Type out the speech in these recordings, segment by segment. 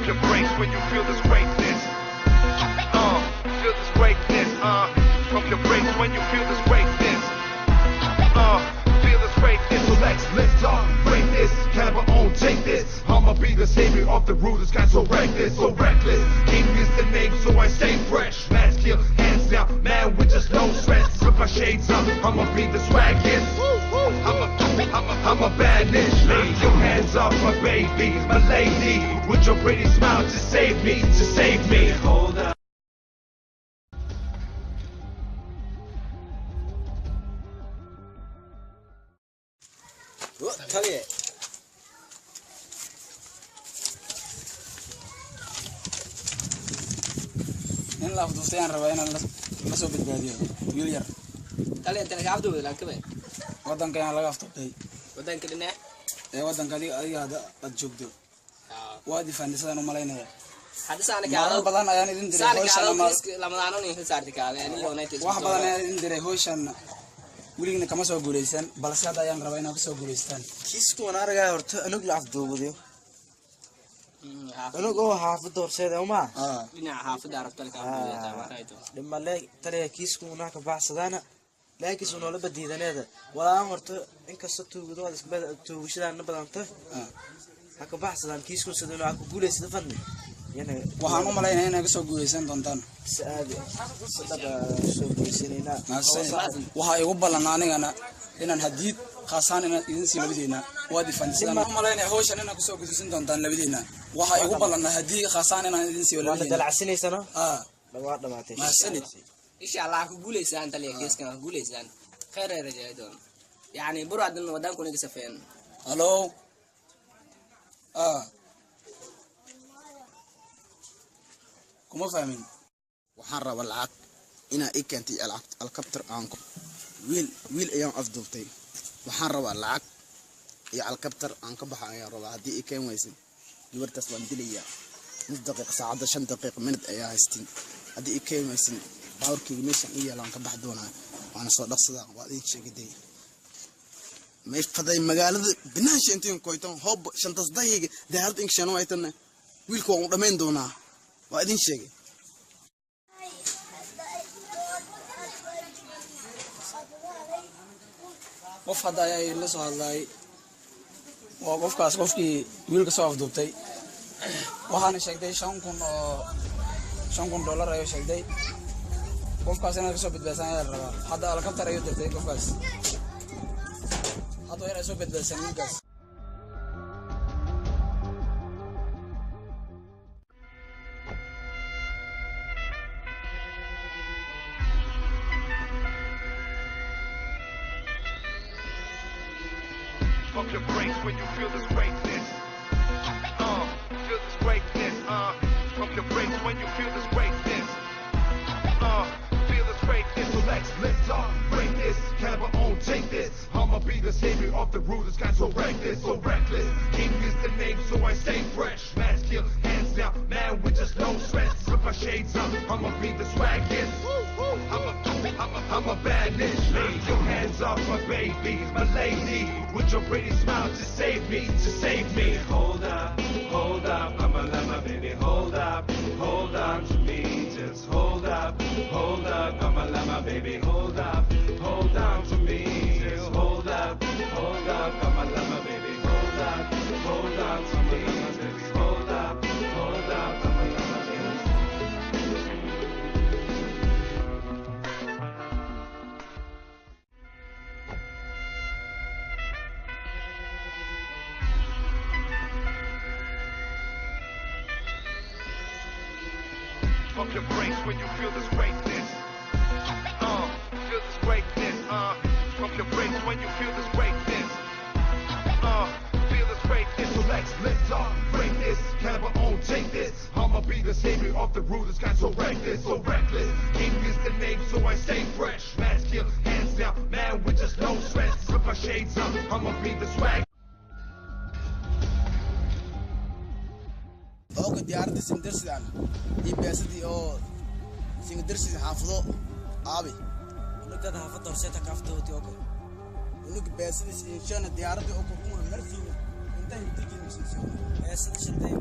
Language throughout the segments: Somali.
Pump your brakes when you feel this greatness. Feel this greatness. Pump your brakes when you feel this greatness. Feel this greatness. So let's lift up, break this. Can I own, take this. I'ma be the savior of the rulers, got so reckless, so reckless. King is the name, so I stay fresh. Mass kill, hands down, man with just no stress. Put my shades up, I'ma be the swaggiest. I'm a bad bitch. Lay your hands off my baby, my lady. With your pretty smile to save me, to save me. Hold up. Tell you. إن لا أفضل رواينا لسه بالبادية مليار. تالي أنت لقى عبده ولا كبير؟ ودن كان لقى أفضل. ودن كده إيه ودن كذي أي هذا أتجوبده. وادي فندسان وملاينا. هذا سانك على. بدن يعني إندري هوش أنا لما أنا نيجي ساعتك على يعني يونايتد. واحد بدن يعني إندري هوش أنا. ولكن كم سو غوريستان بلسا دا يان رواينا كسو غوريستان. كيسكو أنا رجع هرت أنا قل أفضل بديو. أنا قو حافظ دور سيد أوما. بنا حافظ عرفت لك عبده. لما لا ترى كيسكو هناك بعض صدانا. لكن سو نولا بدي ذا ولا أمرت إنك ستو بدو هذا سبب تو وش ذا نبض أنت. هك بعض صدان كيسكو سدنا هك قولي سدفن. يعني وهانو ملاينا هنا كسو غوريستان تونتان. سأبي سو غوريسينا. وهاي وبلا أنا إن الحديد خاصان إن إنسي لبدينا وادي فندسان ملاينا هوش أنا كسو غوريستان تونتان لبدينا. وهاي وبلا حديد خاصان إن إنسي لبدينا. ولا دلع سنة سنة. لواد ما تيجي. ما سنة. إن شاء الله كقولي سان تلي كيس كنا كقولي سان خير يا رجال دون يعني براد إنه ودان كوني كسفين. هلو. كم فاهمين؟ وحرة والعك إنا إكنتي الكبتر عنكم ويل أيام أفضل تي وحرة والعك يا الكبتر عنكم بحا يا رب هدي إكين ويسن يورتس واندليا نص دقيقة ساعة 5 دقائق منت أيها هستين هدي إكين ويسن باوركي ميشان إياه لعنكم بحدونا وأنا صدق صدق وادي شيء كده ما يفضل مقالة بناش أنتين كويتون هوب شنطة صدقيقة ده هاد إنك شنو أيتنا ويلكو رمين دونا وادي شيء qof hada ay la soo hadlay waa qofkaas qofkii wiilka soo afduubtay waxaana sheegtay $5,000 ayuu sheegtay qofkaas inay soo badbaadsan yahay rabaa hada alkabtar ayuu dirtay qofkaas hada inay soo badbaadsan wiilkaas Pump your brakes when you feel this greatness. Feel this greatness. Pump your brakes when you feel this greatness. Feel this greatness. So let's lift up, break this. Can I own, take this. I'ma be the savior of the rulers, got so reckless, so reckless. King is the name, so I stay fresh. Mass kill, hands down, man with just no stress. Put my shades up, I'ma be the swaggiest. I'm a bad bitch. Lay your hands off my baby, my lady. With your pretty smile to save me, to save me. Hold up, I'ma let my baby hold up on to me. Just hold up, I'ma let my baby hold on to me. Just hold up, I'ma let my baby hold on to me. Just hold up, I'ma let my baby. Pump your brakes when you feel this greatness. Feel this greatness. Pump your brakes when you feel this greatness. Feel this greatness. So let's lift up, break this. Can I own, take this. I'ma be the savior of the rulers, got so reckless, so reckless. King is the name, so I stay fresh. Mass kill, hands down, man with just no stress. Put my shades up, I'ma be the swag. أوك ديار دي سندرسي أنا يبيسدي أو سندرسي حافظه أبي ولك هذا حافظ دور سيتك حافظه تيوكو ولك بيسدي شان ديار دي أوكو كون مرسي sida shantay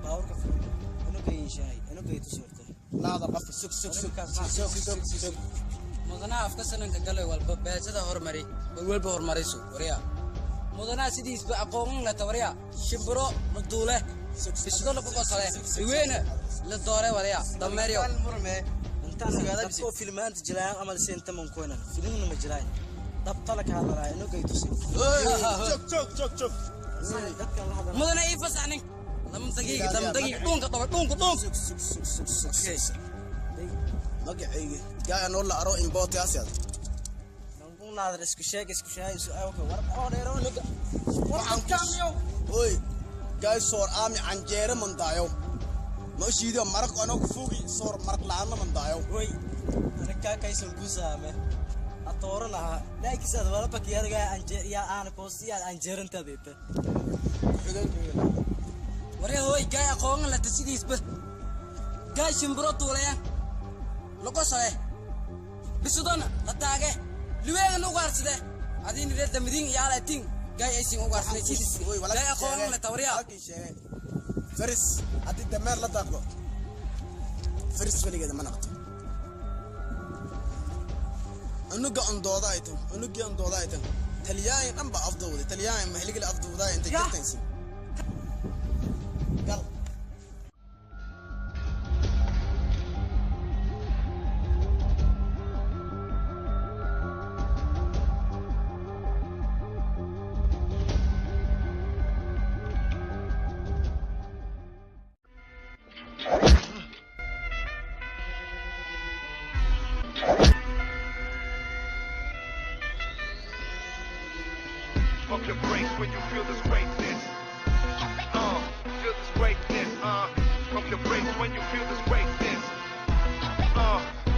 baawrka inuu geeyay inuu geeyay tusurta laada qaf sug mudanaha afka sananka galay walba beesada hormari walba hormariso wariya mudanaha sidiisba aqoon la tawariya shimbiro maduule bisdo la qosale iweena la doore wariya dameeriyo intaan dadku filmaanta jilaan amal seenta man koona filmuna ma jiraan dabtala ka hadalaa inuu geeyay tusi joog mudana ii fasaxnin lama daqiiq dhunka magacayga yaa noo la aro in booti asiad nanguu naadar isku sheeg su'aalka war oo dheero nuga waxaan kaamiyo oy gaay soor aami canjeere mandaayo ma shiido maraq ano ku fuugi soor maraq laana mandaayo oy ana ka kaysan guusaame atorana laakiin wala bakiyada anjeer ya aan koosiya anjeeranta deeta wariya hoy gaay aqoon la tasidiisba gaay shimbiro tuulaya لقصة بسودنا لتاعه لوين نقارسده هذين ريت مدين يا لتين جاي أيسين نقارسده شيء جاي أقوم لتوريا فرس هذه الدمار لا تأكله فرس فيني كده ما نقطع أنو جان ضايتهم أنو جان ضايتهم تلياين أم بأفضل تلياين ما هلقي الأفضل ضاي أنت كتنسي قال Pump your brakes when you feel this greatness. Feel this greatness. Pump your brakes when you feel this greatness.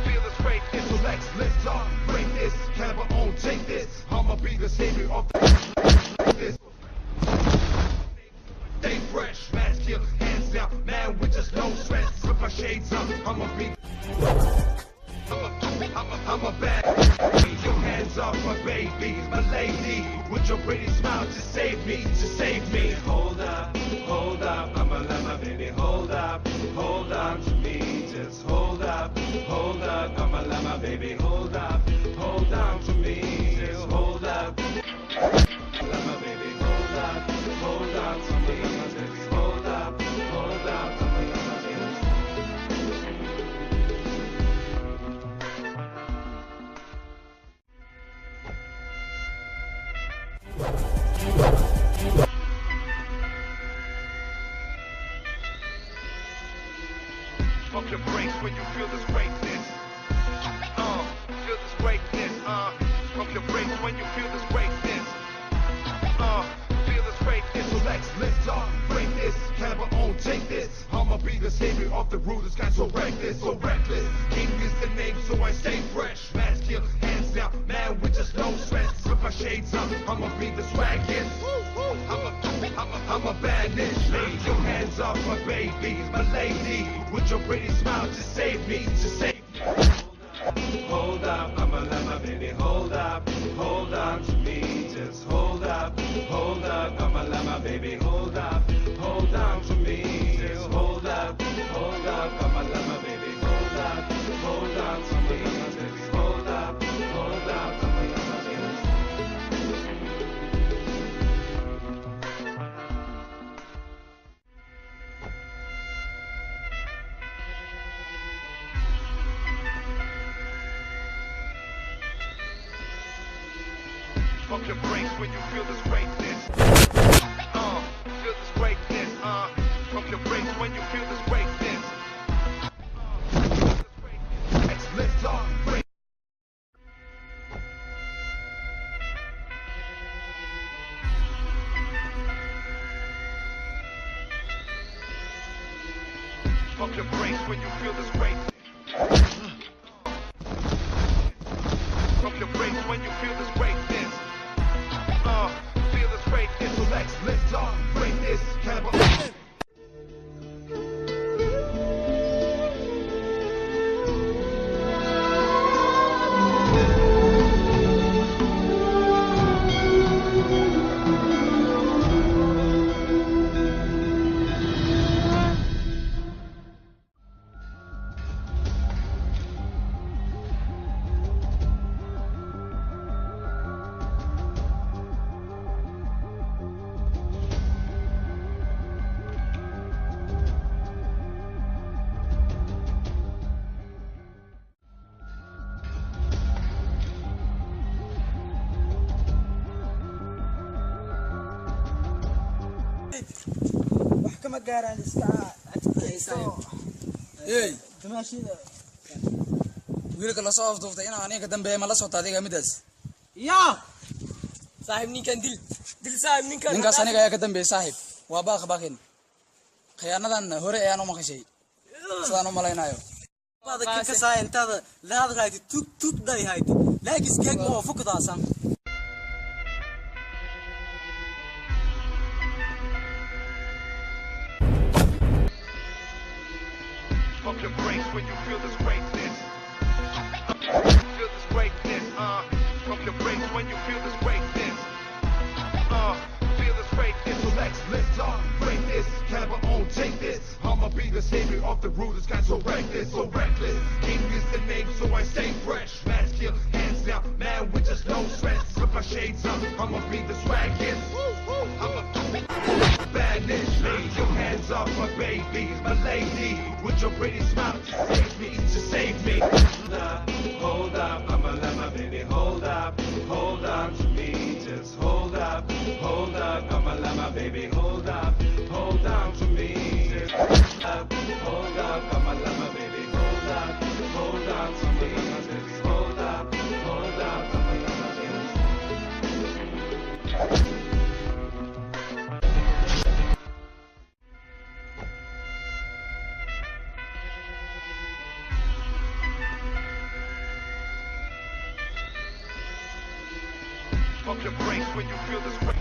Feel this greatness. So let's talk greatness. Have our own take this. I'ma be the savior of this. Stay fresh, masculine, hands down, man with just no stress. With my shades up, I'ma be. I'm a bad baby. Your hands off my baby, my lady. With your pretty smile to save me, Hold up, I'ma let my baby hold on to me. Just hold up, I'ma let my baby hold on to me. Just hold up, let my baby hold on to me. Just hold up, I'ma let my baby. Pump your brakes when you feel this greatness. Feel this greatness. Pump your brakes when you feel this greatness. Feel this greatness. So let's talk greatness. Have our own take this. I'ma be the savior of the rulers. Got so reckless. King is the name, so I stay fresh. Masculine, hands down, man with just no stress. With my shades up, I'ma be the swaggiest. I'm a bad bitch. Lay your hands off my baby, my lady. With your pretty smile to save me, Hold up, I'ma let my baby hold on to me. Just hold up, I'ma let my baby hold on to me. Just hold up, I'ma let my baby hold on to me. Just hold up, I'ma let my baby. Pump your brakes when you feel this greatness. Feel this greatness. Pump your brakes when you feel this greatness. Let's talk greatness. Pump your brakes when you feel this greatness. Pump your brakes when you feel this greatness. Feel this greatness. So let's talk greatness. wax kama gaaraan iska hey dumaashida wiilka la soo afduuftay inaan aniga dambeeyay ma la soo taadiga midaas yaa saaxiib ninkan dil saaxiib ninkaas aniga ayaa ka dambeeyay saaxiib waa baaqin khiyaanadan hore ayaan u maqashay sidaan u malaynayo baad ka saay intaada la hadlayd tug day hayd laakiin iskeeg oo fukudaasan Pump your brakes when you feel this greatness. Feel this greatness, Pump your brakes when you feel this greatness. Feel this greatness. So let's lift up, break this, have our own, take this. I'ma be the savior of the rulers, got so reckless, so reckless. King is the name, so I stay fresh. Masculine, hands down, man with just no stress. Put my shades up, I'ma be the swaggiest. I'ma badness, raise your hands up, my babies, my lady. With your pretty smile, just save me. Hold up, I'ma let my baby hold up to me, just hold up, I'ma let my baby hold on to me, just hold up, I'ma let my baby hold on to me, just hold up, I'ma let my baby. Pump your brakes when you feel this.